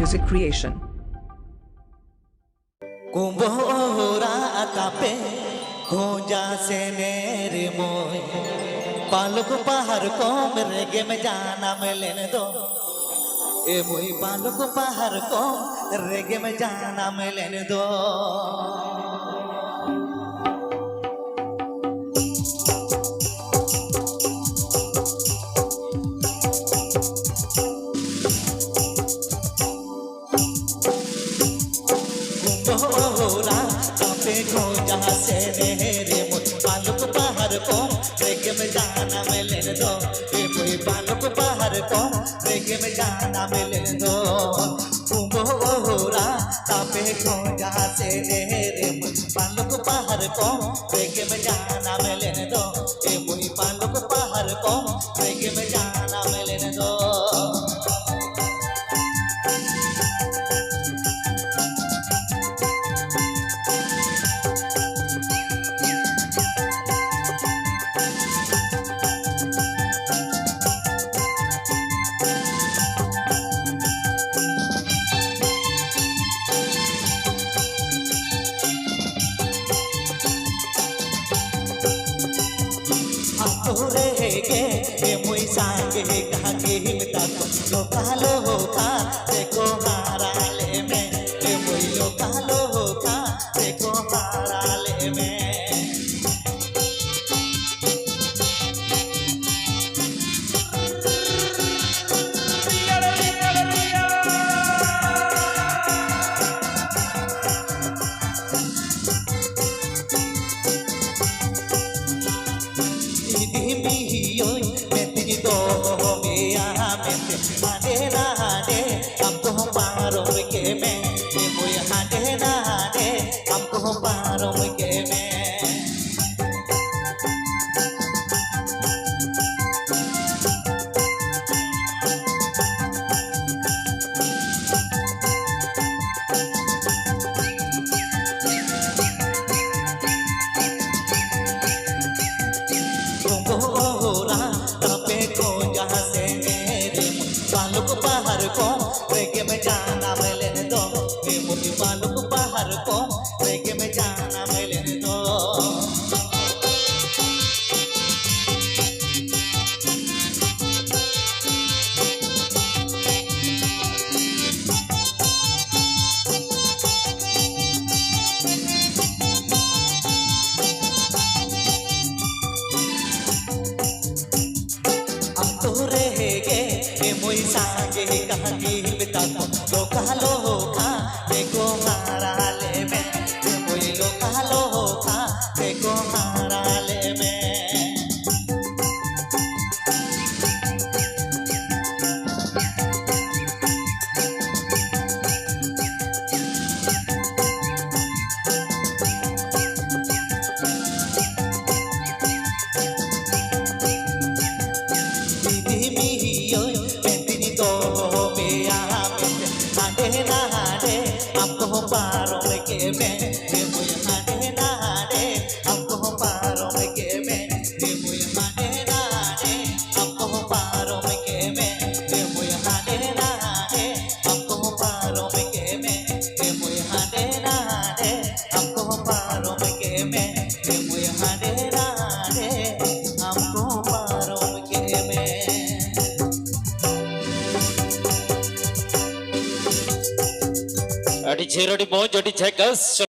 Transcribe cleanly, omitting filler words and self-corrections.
music creation. कुंभोरा कापे खोजा से मेरे मोय पालक पहाड़ को मेरे गे में जाना में लेने दो ए मोई पालक पहाड़ को रेगे में जाना में लेने दो कुंभोरा कापे खोजा से मेरे मोय पालक पहाड़ को रेगे में जाना में लेने दो ए मोई पालक पहाड़ को रेगे में जाना में लेने दो कुंभोरा कापे खोजा से मेरे मोय पालक पहाड़ को रेगे में जाना में लेने दो ए मोई पालक पहाड़ को रेगे में जाना में लेने दो रहेगे ये मुई सांगे कहा के हिलता तो कालो होगा देखो हाराले में ये मुई लो कालो होगा देखो हाराले में पहाड़ को रेगे में जाना में लेने दो ए मोती बालक पहाड़ को रेगे में जाना में लेने दो अब तो रहेगे मोई सांगे कहा की हिलता तो कालो होगा देखो हाराले में मोई लो कालो होगा देखो हाराले में हमको पारों में के में ये मुझे हाडे नाडे हमको पारों में के में ये मुझे हाडे नाडे हमको पारों में के में ये मुझे हाडे नाडे हमको पारों में के में ये मुझे हाडे नाडे हमको पारों में के में ये मुझे हाडे नाडे हमको पारों में के में अड़ी छेरोड़ी बहुत जोड़ी छेकस